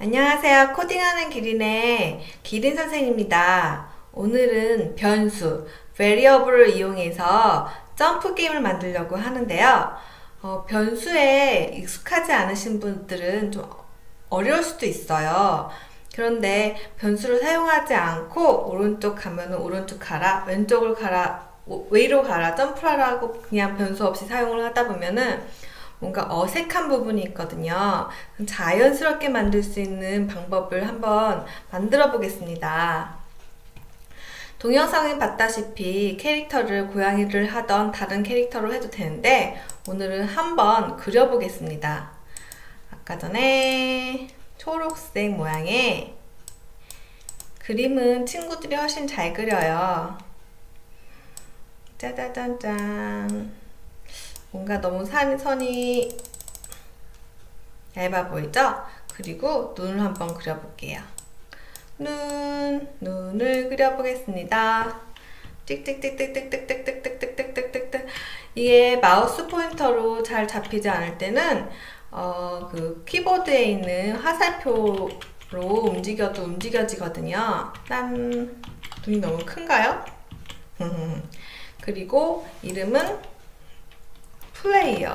안녕하세요. 코딩하는 기린의 기린 선생님입니다. 오늘은 변수, variable을 이용해서 점프 게임을 만들려고 하는데요. 변수에 익숙하지 않으신 분들은 좀 어려울 수도 있어요. 그런데 변수를 사용하지 않고 오른쪽 가면은 오른쪽 가라, 왼쪽을 가라, 위로 가라, 점프하라 하고 그냥 변수 없이 사용을 하다 보면은 뭔가 어색한 부분이 있거든요. 자연스럽게 만들 수 있는 방법을 한번 만들어 보겠습니다. 동영상에 봤다시피 캐릭터를 고양이를 하던 다른 캐릭터로 해도 되는데 오늘은 한번 그려보겠습니다. 아까 전에 초록색 모양의 그림은 친구들이 훨씬 잘 그려요. 짜자잔짠. 뭔가 너무 선이 얇아 보이죠? 그리고 눈을 한번 그려볼게요. 눈을 그려보겠습니다. 띡띡띡띡띡띡띡띡띡띡띡띡. 이게 마우스 포인터로 잘 잡히지 않을 때는 그 키보드에 있는 화살표로 움직여도 움직여지거든요. 짠! 눈이 너무 큰가요? 그리고 이름은 플레이어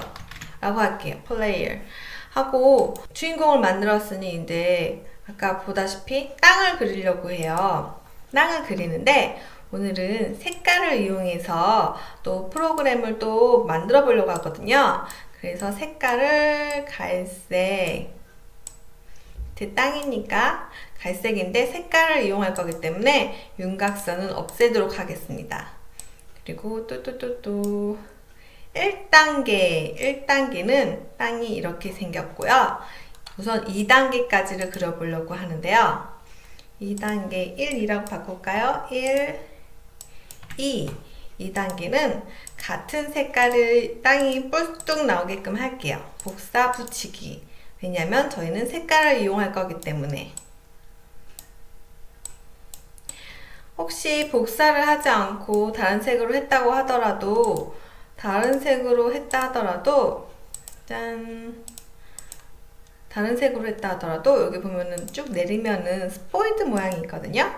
라고 할게요. 플레이어 하고 주인공을 만들었으니 이제 아까 보다시피 땅을 그리려고 해요. 땅을 그리는데 오늘은 색깔을 이용해서 또 프로그램을 또 만들어 보려고 하거든요. 그래서 색깔을 갈색, 제 땅이니까 갈색인데 색깔을 이용할 거기 때문에 윤곽선은 없애도록 하겠습니다. 그리고 또 1단계는 땅이 이렇게 생겼고요. 우선 2단계까지를 그려보려고 하는데요. 2단계 1이라고 바꿀까요? 1, 2. 2단계는 같은 색깔을 땅이 뿔뚝 나오게끔 할게요. 복사 붙이기. 왜냐면 저희는 색깔을 이용할 거기 때문에. 혹시 복사를 하지 않고 다른 색으로 했다고 하더라도 짠! 다른 색으로 했다 하더라도 여기 보면은 쭉 내리면은 스포이드 모양이 있거든요.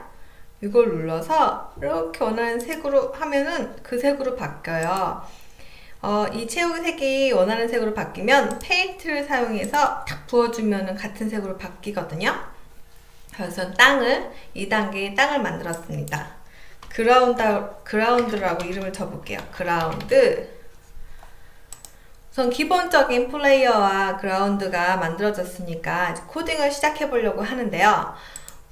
이걸 눌러서 이렇게 원하는 색으로 하면은 그 색으로 바뀌어요. 이 채우기 색이 원하는 색으로 바뀌면 페인트를 사용해서 탁 부어주면은 같은 색으로 바뀌거든요. 그래서 2단계의 땅을 만들었습니다. 그라운드라고 이름을 줘볼게요. 그라운드. 우선 기본적인 플레이어와 그라운드가 만들어졌으니까 이제 코딩을 시작해 보려고 하는데요.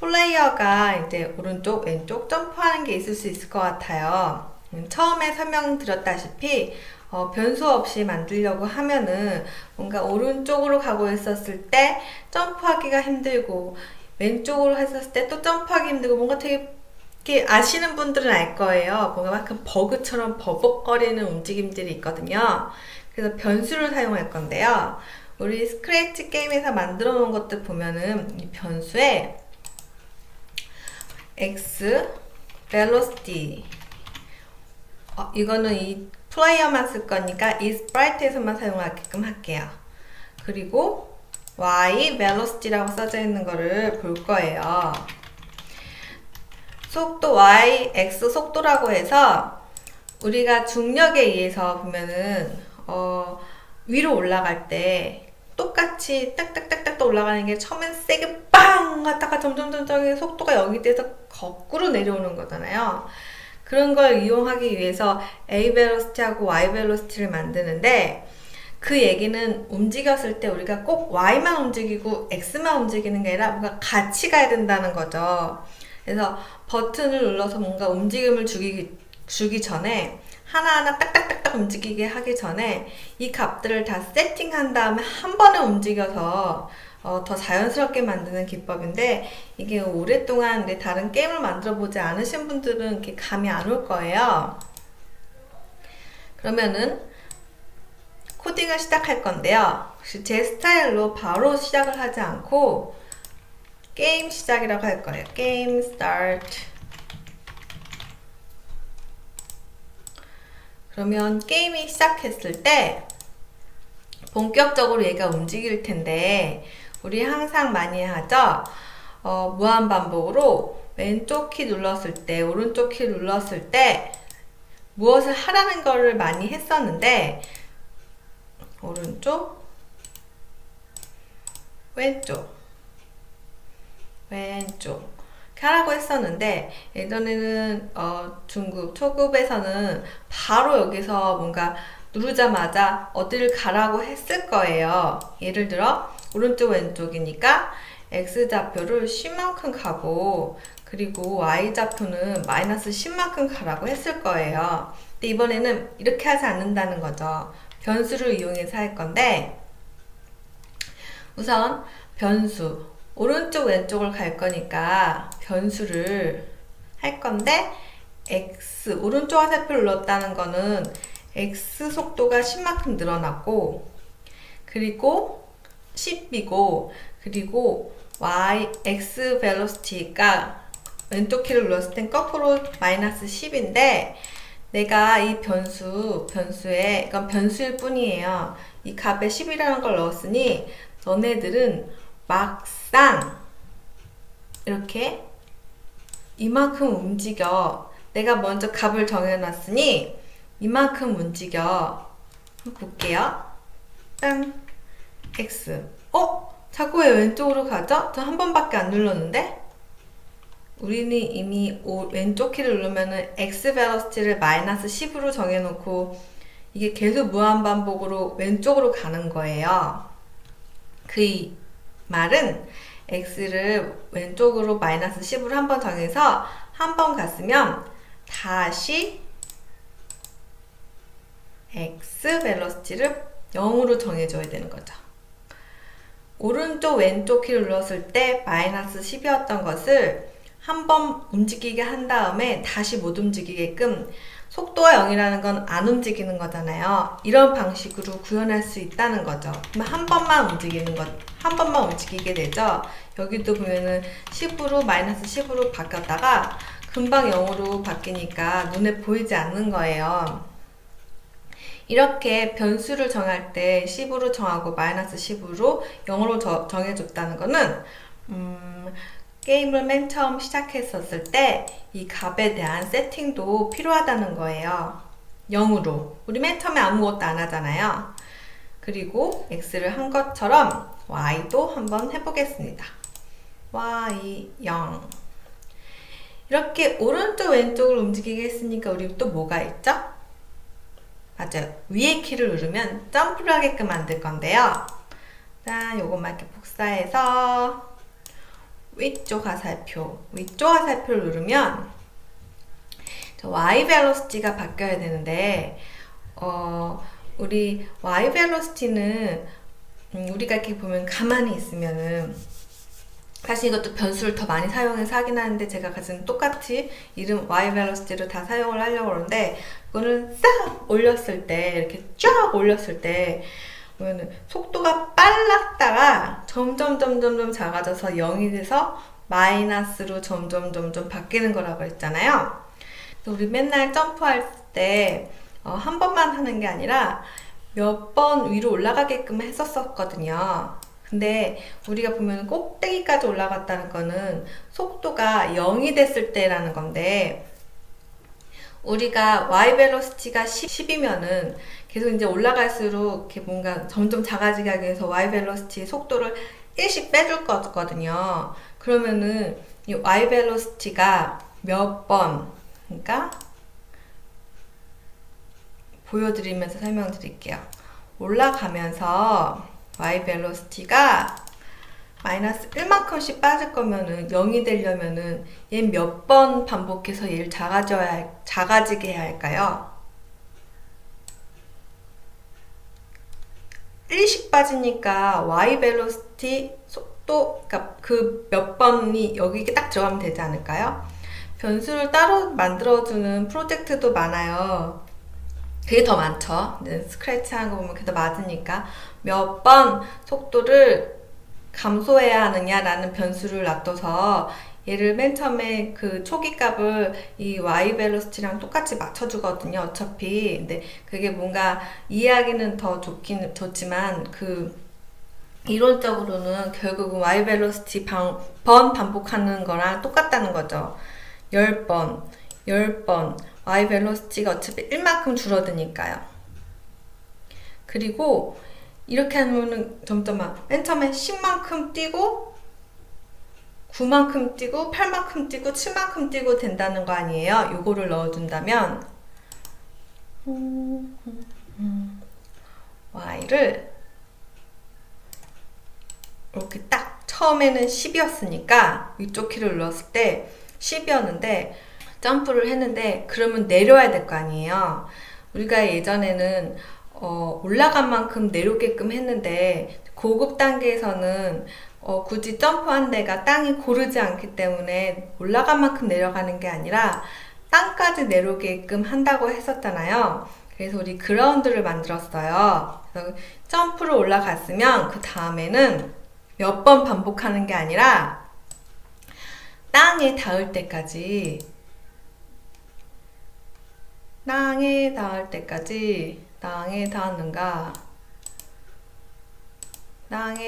플레이어가 이제 오른쪽, 왼쪽 점프하는 게 있을 수 있을 것 같아요. 처음에 설명드렸다시피 변수 없이 만들려고 하면은 뭔가 오른쪽으로 가고 있었을 때 점프하기가 힘들고 왼쪽으로 했었을 때 또 점프하기 힘들고 뭔가 되게 아시는 분들은 알 거예요. 뭔가 약간 버그처럼 버벅거리는 움직임들이 있거든요. 그래서 변수를 사용할 건데요. 우리 스크래치 게임에서 만들어 놓은 것들 보면은 이 변수에 x, velocity 이거는 이 플레이어만 쓸 거니까 이 스프라이트에서만 사용하게끔 할게요. 그리고 y, velocity라고 써져 있는 거를 볼 거예요. 속도 y, x 속도라고 해서 우리가 중력에 의해서 보면은 위로 올라갈 때 똑같이 딱딱딱딱 올라가는 게 처음엔 세게 빵 갔다가 점점 속도가 0이 돼서 거꾸로 내려오는 거잖아요. 그런 걸 이용하기 위해서 a velocity하고 y velocity를 만드는데 그 얘기는 움직였을 때 우리가 꼭 y만 움직이고 x만 움직이는 게 아니라 뭔가 같이 가야 된다는 거죠. 그래서 버튼을 눌러서 뭔가 움직임을 주기 전에 하나하나 딱딱딱딱 움직이게 하기 전에 이 값들을 다 세팅한 다음에 한 번에 움직여서 더 자연스럽게 만드는 기법인데 이게 오랫동안 다른 게임을 만들어 보지 않으신 분들은 이렇게 감이 안 올 거예요. 그러면은 코딩을 시작할 건데요. 혹시 제 스타일로 바로 시작을 하지 않고 게임 시작이라고 할 거예요. 게임 start. 그러면 게임이 시작했을 때 본격적으로 얘가 움직일 텐데 우리 항상 많이 하죠? 무한반복으로 왼쪽 키 눌렀을 때, 오른쪽 키 눌렀을 때 무엇을 하라는 거를 많이 했었는데, 오른쪽, 왼쪽, 왼쪽 이렇게 하라고 했었는데, 예전에는 중급, 초급에서는 바로 여기서 뭔가 누르자마자 어디를 가라고 했을 거예요. 예를 들어 오른쪽 왼쪽이니까 X좌표를 10만큼 가고, 그리고 Y좌표는 마이너스 10만큼 가라고 했을 거예요. 근데 이번에는 이렇게 하지 않는다는 거죠. 변수를 이용해서 할 건데, 우선 변수, 오른쪽 왼쪽을 갈 거니까 변수를 할 건데, X, 오른쪽 화살표를 눌렀다는 거는 X 속도가 10만큼 늘어났고, 그리고 10이고, 그리고 Y, X velocity가 왼쪽 키를 눌렀을 땐 거꾸로 마이너스 10인데, 내가 이 변수에, 이건 변수일 뿐이에요. 이 값에 10이라는 걸 넣었으니, 너네들은 막상 이렇게 이만큼 움직여. 내가 먼저 값을 정해놨으니 이만큼 움직여. 한번 볼게요. 짠! X. 자꾸 왜 왼쪽으로 가죠? 저 한 번밖에 안 눌렀는데? 우리는 이미 왼쪽 키를 누르면은 X velocity를 마이너스 10으로 정해놓고 이게 계속 무한반복으로 왼쪽으로 가는 거예요. 그 말은 X를 왼쪽으로 마이너스 10으로 한 번 정해서 한 번 갔으면 다시 X velocity를 0으로 정해줘야 되는 거죠. 오른쪽 왼쪽 키를 눌렀을 때 마이너스 10이었던 것을 한 번 움직이게 한 다음에 다시 못 움직이게끔, 속도가 0이라는 건 안 움직이는 거잖아요. 이런 방식으로 구현할 수 있다는 거죠. 그럼 한 번만 움직이게 되죠. 여기도 보면은 10으로 마이너스 10으로 바뀌었다가 금방 0으로 바뀌니까 눈에 보이지 않는 거예요. 이렇게 변수를 정할 때 10으로 정하고 마이너스 10으로 0으로 정해줬다는 거는 게임을 맨 처음 시작했었을 때 이 값에 대한 세팅도 필요하다는 거예요. 0으로. 우리 맨 처음에 아무것도 안 하잖아요. 그리고 X를 한 것처럼 Y도 한번 해보겠습니다. Y 0. 이렇게 오른쪽 왼쪽을 움직이게 했으니까 우리 또 뭐가 있죠? 맞아요. 위에 키를 누르면 점프를 하게끔 만들 건데요. 자, 요것만 이렇게 복사해서 위쪽 화살표를 누르면 Y velocity가 바뀌어야 되는데, 우리 Y velocity는 우리가 이렇게 보면 가만히 있으면은, 사실 이것도 변수를 더 많이 사용해서 하긴 하는데, 제가 가진 똑같이 이름 Y velocity를 다 사용을 하려고 하는데, 이거는 싹 올렸을 때, 이렇게 쫙 올렸을 때 보면은 속도가 빨랐다가 점점 작아져서 0이 돼서 마이너스로 점점 바뀌는 거라고 했잖아요. 그래서 우리 맨날 점프할 때 한 번만 하는 게 아니라 몇 번 위로 올라가게끔 했었거든요. 근데 우리가 보면 꼭대기까지 올라갔다는 거는 속도가 0이 됐을 때라는 건데, 우리가 Y velocity가 10이면은 계속 이제 올라갈수록 이렇게 뭔가 점점 작아지게 하기 위해서 Y velocity 속도를 1씩 빼줄 거거든요. 그러면은 이 Y velocity가 몇 번, 그러니까 보여드리면서 설명드릴게요. 올라가면서 Y velocity가 마이너스 1만큼씩 빠질 거면은 0이 되려면은 얘 몇 번 반복해서 얘를 작아지게 해야 할까요? 1씩 빠지니까 Y velocity 속도, 그러니까 그 몇 번이 여기 딱 들어가면 되지 않을까요? 변수를 따로 만들어주는 프로젝트도 많아요. 그게 더 많죠. 스크래치 하는 거 보면 그게 더 많으니까 몇 번 속도를 감소해야 하느냐라는 변수를 놔둬서 얘를 맨 처음에 그 초기 값을 이 Y velocity랑 똑같이 맞춰주거든요. 어차피. 근데 그게 뭔가 이해하기는 더 좋지만 그 이론적으로는 결국은 y 벨로시티 번 반복하는 거랑 똑같다는 거죠. 10번, 10번 y 벨로시티가 어차피 1만큼 줄어드니까요. 그리고 이렇게 하면은 점점만 맨 처음에 10만큼 뛰고 9만큼 뛰고 8만큼 뛰고 7만큼 뛰고 된다는 거 아니에요. 요거를 넣어준다면 y를 이렇게 딱 처음에는 10이었으니까 위쪽 키를 눌렀을 때 10이었는데 점프를 했는데 그러면 내려야 될 거 아니에요. 우리가 예전에는 올라간 만큼 내려오게끔 했는데 고급 단계에서는 굳이 점프한 데가 땅이 고르지 않기 때문에 올라간 만큼 내려가는 게 아니라 땅까지 내려오게끔 한다고 했었잖아요. 그래서 우리 그라운드를 만들었어요. 그래서 점프를 올라갔으면 그 다음에는 몇 번 반복하는 게 아니라 땅에 닿을 때까지 땅에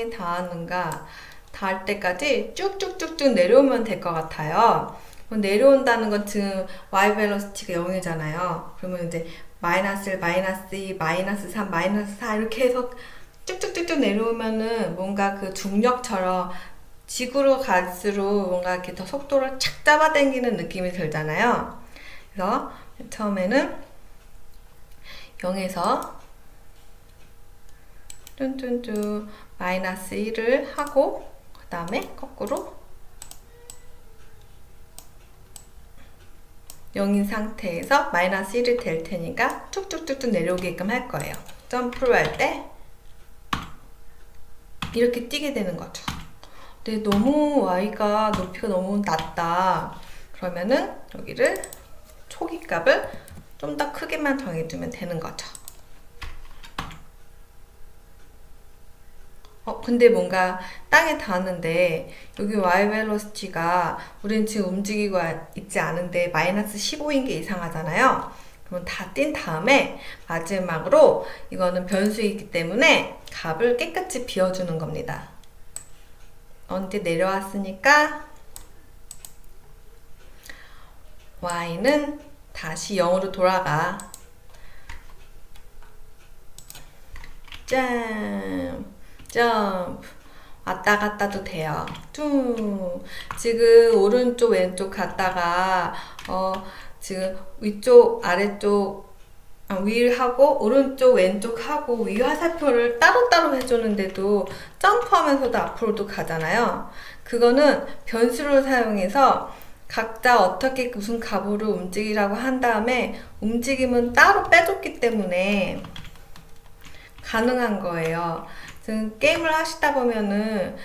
닿았는가 닿을 때까지 쭉쭉쭉쭉 내려오면 될 것 같아요. 내려온다는 건 지금 y 벨로시티가 0이잖아요. 그러면 이제 마이너스 1, 마이너스 2, 마이너스 3, 마이너스 4 이렇게 해서 쭉쭉쭉쭉 내려오면은 뭔가 그 중력처럼 지구로 갈수록 뭔가 이렇게 더 속도를 착 잡아당기는 느낌이 들잖아요. 그래서 처음에는 0에서 뚠뚠뚠 마이너스 1을 하고 그 다음에 거꾸로 0인 상태에서 마이너스 1이 될 테니까 쭉쭉쭉쭉 내려오게끔 할 거예요. 점프를 할 때 이렇게 뛰게 되는 거죠. 근데 너무 y가 높이가 너무 낮다. 그러면은 여기를 초기 값을 좀 더 크게만 정해주면 되는 거죠. 근데 뭔가 땅에 닿았는데 여기 y 벨로시티가 우리는 지금 움직이고 있지 않은데 마이너스 15인 게 이상하잖아요. 그러면 다 뛴 다음에 마지막으로 이거는 변수이기 때문에 값을 깨끗이 비워주는 겁니다. 언제 내려왔으니까 y는 다시 0으로 돌아가. 점프 왔다 갔다도 돼요. 지금 오른쪽 왼쪽 갔다가 지금 위쪽 아래쪽 위하고 오른쪽 왼쪽 하고 위 화살표를 따로따로 해주는데도 점프하면서도 앞으로도 가잖아요. 그거는 변수를 사용해서 각자 어떻게 무슨 값으로 움직이라고 한 다음에 움직임은 따로 빼줬기 때문에 가능한 거예요. 지금 게임을 하시다 보면은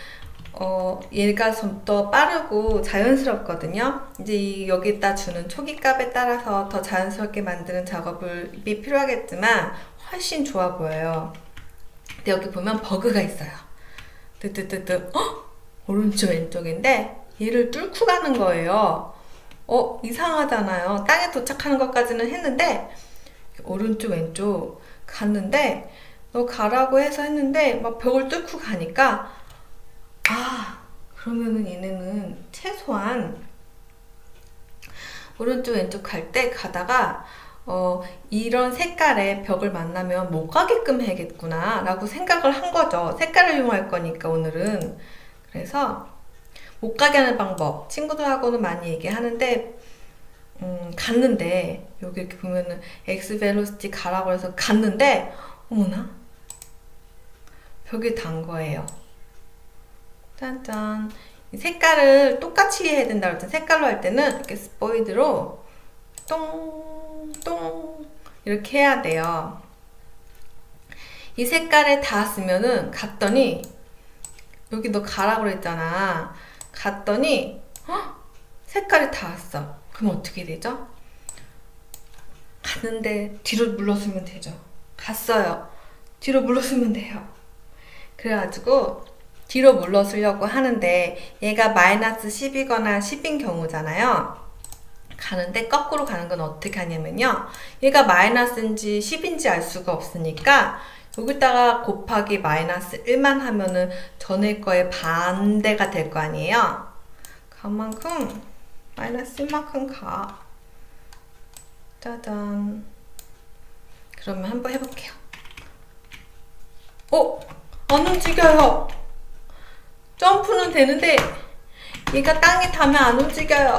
얘가 좀 더 빠르고 자연스럽거든요. 이제 여기다 주는 초기 값에 따라서 더 자연스럽게 만드는 작업이 필요하겠지만 훨씬 좋아 보여요. 근데 여기 보면 버그가 있어요. 뜨뜨뜨뜨 오른쪽 왼쪽인데 얘를 뚫고 가는 거예요. 이상하잖아요. 땅에 도착하는 것까지는 했는데 오른쪽 왼쪽 갔는데 너 가라고 해서 했는데 막 벽을 뚫고 가니까 그러면은 얘네는 최소한 오른쪽 왼쪽 갈 때 가다가 이런 색깔의 벽을 만나면 못 가게끔 해야겠구나 라고 생각을 한 거죠. 색깔을 이용할 거니까 오늘은. 그래서 못 가게 하는 방법 친구들하고는 많이 얘기하는데 갔는데 여기 이렇게 보면은 x 벨로시티 가라고 해서 갔는데 어머나 벽에 단 거예요. 짠짠. 이 색깔을 똑같이 해야 된다고 했잖아요. 색깔로 할 때는 이렇게 스포이드로 똥똥 이렇게 해야 돼요. 이 색깔에 닿았으면은 갔더니 여기 너 가라고 그랬잖아. 갔더니 색깔이 닿았어. 그럼 어떻게 되죠? 갔는데 뒤로 물러서면 되죠. 갔어요. 뒤로 물러서면 돼요. 그래가지고 뒤로 물러서려고 하는데 얘가 마이너스 10이거나 10인 경우잖아요. 가는데 거꾸로 가는 건 어떻게 하냐면요. 얘가 마이너스인지 10인지 알 수가 없으니까 여기다가 곱하기 마이너스 1만 하면은 전에 거에 반대가 될 거 아니에요? 그만큼 마이너스 1만큼 가. 짜잔. 그러면 한번 해볼게요. 안 움직여요. 점프는 되는데 얘가 땅에 닿으면 안 움직여요.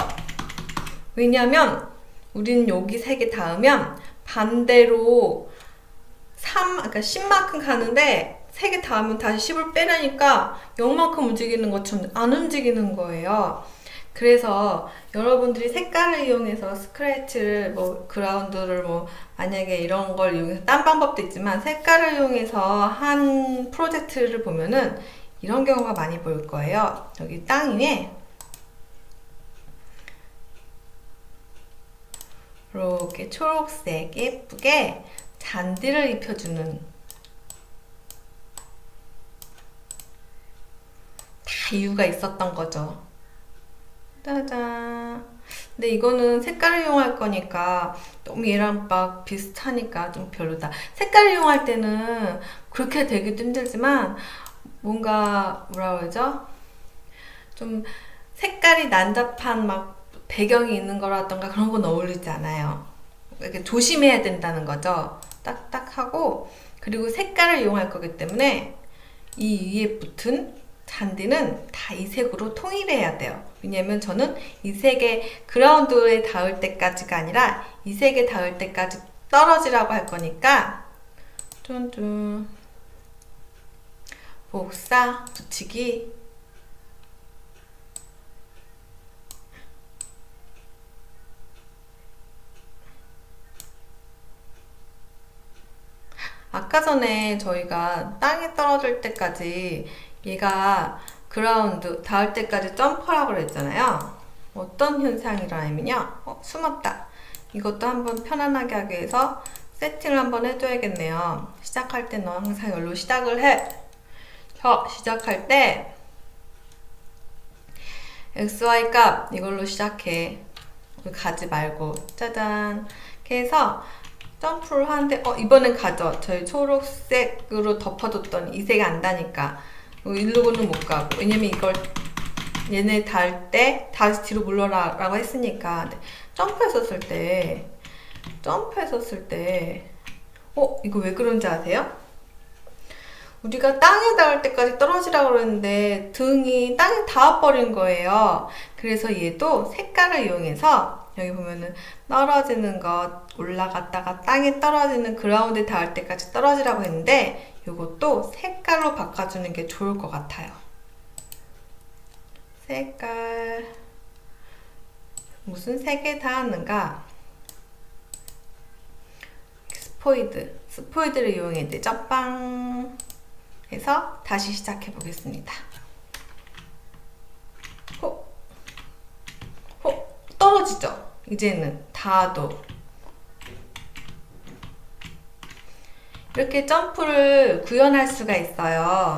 왜냐면 우리는 여기 3개 닿으면 반대로 그러니까 10만큼 가는데 3개 닿으면 다시 10을 빼려니까 0만큼 움직이는 것처럼 안 움직이는 거예요. 그래서 여러분들이 색깔을 이용해서 스크래치를 그라운드를 만약에 이런 걸 이용해서 딴 방법도 있지만 색깔을 이용해서 한 프로젝트를 보면은 이런 경우가 많이 보일 거예요. 여기 땅 위에 이렇게 초록색 예쁘게 잔디를 입혀주는 다 이유가 있었던 거죠. 짜잔. 근데 이거는 색깔을 이용할 거니까 너무 얘랑 막 비슷하니까 좀 별로다. 색깔을 이용할 때는 그렇게 되기도 힘들지만 뭔가 뭐라 그러죠? 좀 색깔이 난잡한 막 배경이 있는 거라던가 그런 건 어울리지 않아요. 이렇게 조심해야 된다는 거죠. 딱딱하고 그리고 색깔을 이용할 거기 때문에 이 위에 붙은 잔디는 다 이 색으로 통일해야 돼요. 왜냐면 저는 이 색의 그라운드에 닿을 때까지가 아니라 이 색에 닿을 때까지 떨어지라고 할 거니까 뚠뚠 복사 붙이기 아까 전에 저희가 땅에 떨어질 때까지 얘가 그라운드 닿을 때까지 점프하라고 그랬잖아요. 어떤 현상이 일어나냐면요. 숨었다. 이것도 한번 편안하게 하기 위해서 세팅을 한번 해줘야겠네요. 시작할 때는 항상 여기로 시작을 해. 시작할 때 XY 값 이걸로 시작해. 가지 말고 짜잔. 이렇게 해서 점프를 하는데 이번엔 가죠. 저희 초록색으로 덮어뒀더니 이 색이 안 다니까 일로는 못 가고 왜냐면 이걸 얘네 닿을 때 다시 뒤로 물러라 라고 했으니까 점프했었을 때 이거 왜 그런지 아세요? 우리가 땅에 닿을 때까지 떨어지라고 그랬는데 등이 땅에 닿아버린 거예요. 그래서 얘도 색깔을 이용해서 여기 보면은 떨어지는 것 올라갔다가 땅에 떨어지는 그라운드에 닿을 때까지 떨어지라고 했는데 이것도 색깔로 바꿔주는 게 좋을 것 같아요. 색깔 무슨 색에 닿았는가? 스포이드를 이용해야 되죠. 빵 해서 다시 시작해 보겠습니다. 떨어지죠? 이제는 닿아도 이렇게 점프를 구현할 수가 있어요.